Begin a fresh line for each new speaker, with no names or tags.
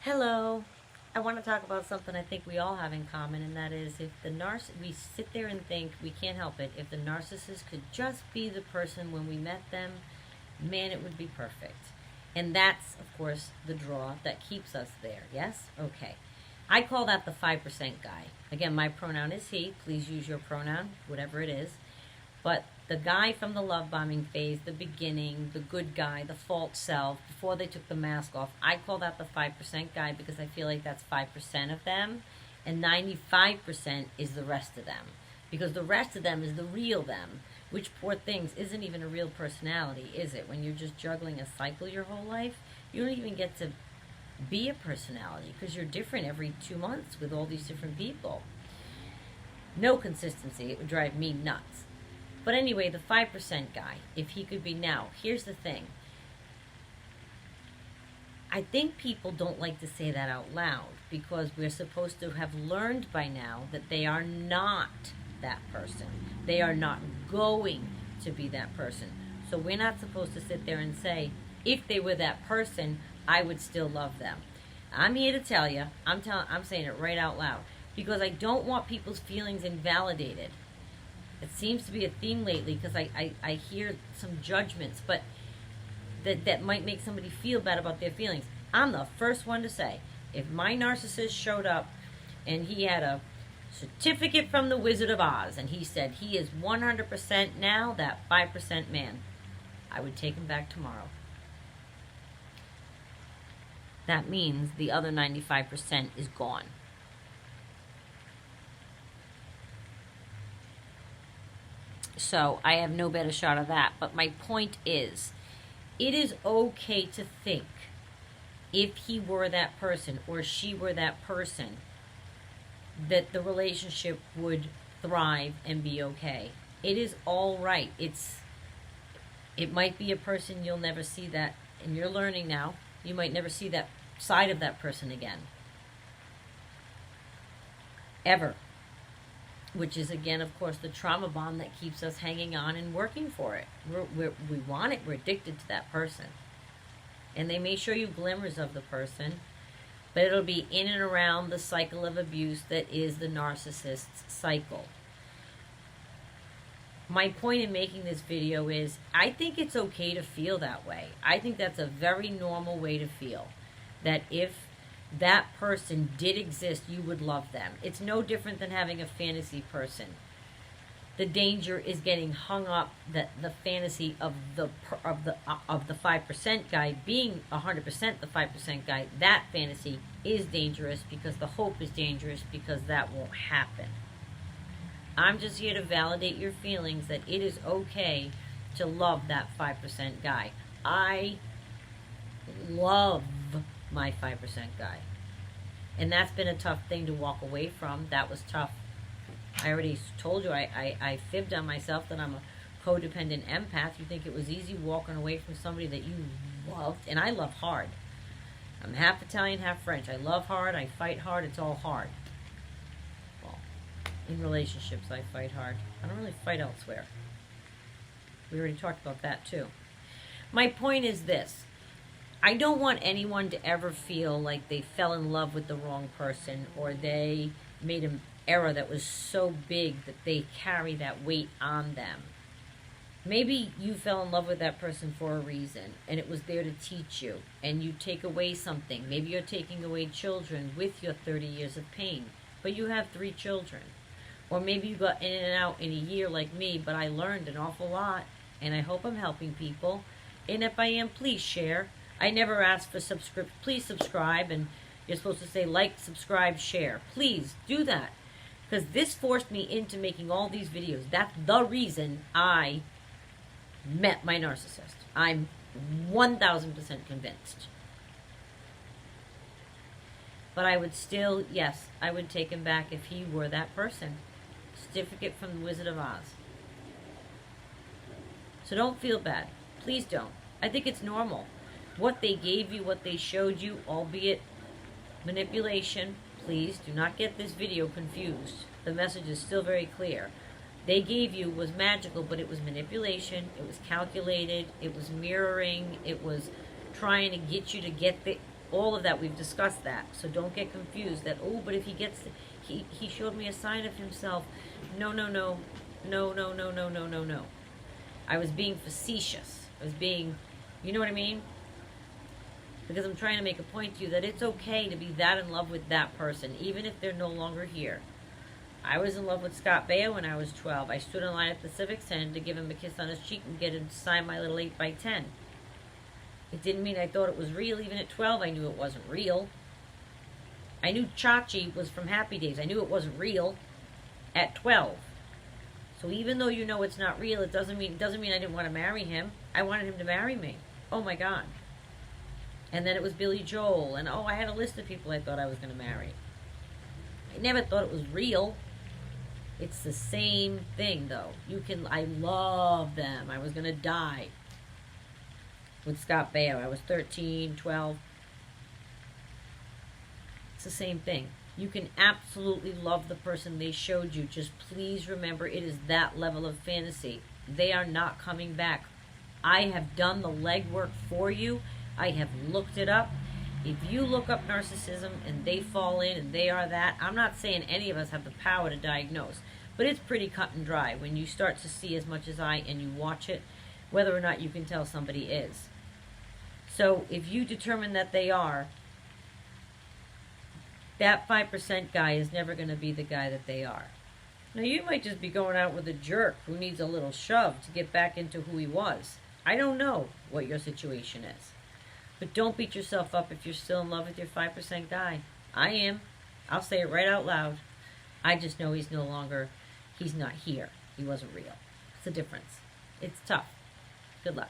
Hello. I want to talk about something I think we all have in common, and that is if we sit there and think we can't help it. If the narcissist could just be the person when we met them, man, it would be perfect. And that's, of course, the draw that keeps us there. Yes? Okay. I call that the 5% guy. Again, my pronoun is he. Please use your pronoun, whatever it is. But the guy from the love bombing phase, the beginning, the good guy, the false self, before they took the mask off, I call that the 5% guy because I feel like that's 5% of them, and 95% is the rest of them. Because the rest of them is the real them, which, poor things, isn't even a real personality, is it? When you're just juggling a cycle your whole life, you don't even get to be a personality because you're different every 2 months with all these different people. No consistency. It would drive me nuts. But anyway, the 5% guy, if he could be now, here's the thing. I think people don't like to say that out loud because we're supposed to have learned by now that they are not that person. They are not going to be that person. So we're not supposed to sit there and say, if they were that person, I would still love them. I'm here to tell you, I'm saying it right out loud because I don't want people's feelings invalidated. It seems to be a theme lately because I hear some judgments, but that might make somebody feel bad about their feelings. I'm the first one to say, if my narcissist showed up and he had a certificate from the Wizard of Oz and he said he is 100% now that 5% man, I would take him back tomorrow. That means the other 95% is gone. So I have no better shot of that. But my point is, it is okay to think if he were that person or she were that person, that the relationship would thrive and be okay. It is all right. It might be a person you'll never see that, and you're learning now. You might never see that side of that person again. Ever. Which is, again, of course, the trauma bond that keeps us hanging on and working for it. We want it. We're addicted to that person. And they may show you glimmers of the person, but it'll be in and around the cycle of abuse that is the narcissist's cycle. My point in making this video is, I think it's okay to feel that way. I think that's a very normal way to feel. That if that person did exist, you would love them. It's no different than having a fantasy person. The danger is getting hung up that the fantasy of the 5% guy being 100% the 5% guy. That fantasy is dangerous because the hope is dangerous because that won't happen. I'm just here to validate your feelings that it is okay to love that 5% guy. I love my 5% guy. And that's been a tough thing to walk away from. That was tough. I already told you, I fibbed on myself that I'm a codependent empath. You think it was easy walking away from somebody that you loved? And I love hard. I'm half Italian, half French. I love hard, I fight hard, it's all hard. Well, in relationships I fight hard. I don't really fight elsewhere. We already talked about that too. My point is this. I don't want anyone to ever feel like they fell in love with the wrong person or they made an error that was so big that they carry that weight on them. Maybe you fell in love with that person for a reason and it was there to teach you and you take away something. Maybe you're taking away children with your 30 years of pain, but you have 3 children. Or maybe you got in and out in a year like me, but I learned an awful lot and I hope I'm helping people. And if I am, please share. I never ask for subscribe. Please subscribe, and you're supposed to say like, subscribe, share. Please do that, because this forced me into making all these videos. That's the reason I met my narcissist. I'm 1,000% convinced. But I would still, yes, I would take him back if he were that person. Certificate from the Wizard of Oz. So don't feel bad. Please don't. I think it's normal. What they gave you, what they showed you, albeit manipulation, please do not get this video confused. The message is still very clear. They gave you was magical, but it was manipulation, it was calculated, it was mirroring, it was trying to get you to get All of that, we've discussed that. So don't get confused that, oh, but if he gets, he showed me a sign of himself. No, no, no. No, no, no, no, no, no, no. I was being facetious. I was being, you know what I mean? Because I'm trying to make a point to you that it's okay to be that in love with that person, even if they're no longer here. I was in love with Scott Baio when I was 12. I stood in line at the Civic Center to give him a kiss on his cheek and get him to sign my little 8x10. It didn't mean I thought it was real. Even at 12, I knew it wasn't real. I knew Chachi was from Happy Days. I knew it wasn't real at 12. So even though you know it's not real, it doesn't mean I didn't want to marry him. I wanted him to marry me. Oh my God. And then it was Billy Joel, and I had a list of people I thought I was going to marry. I never thought it was real. It's the same thing, though. I love them. I was going to die with Scott Baio. I was 13, 12. It's the same thing. You can absolutely love the person they showed you. Just please remember, it is that level of fantasy. They are not coming back. I have done the legwork for you. I have looked it up. If you look up narcissism and they fall in and they are that, I'm not saying any of us have the power to diagnose, but it's pretty cut and dry when you start to see as much as I and you watch it, whether or not you can tell somebody is. So if you determine that they are, that 5% guy is never going to be the guy that they are. Now, you might just be going out with a jerk who needs a little shove to get back into who he was. I don't know what your situation is. But don't beat yourself up if you're still in love with your 5% guy. I am. I'll say it right out loud. I just know he's not here. He wasn't real. It's a difference. It's tough. Good luck.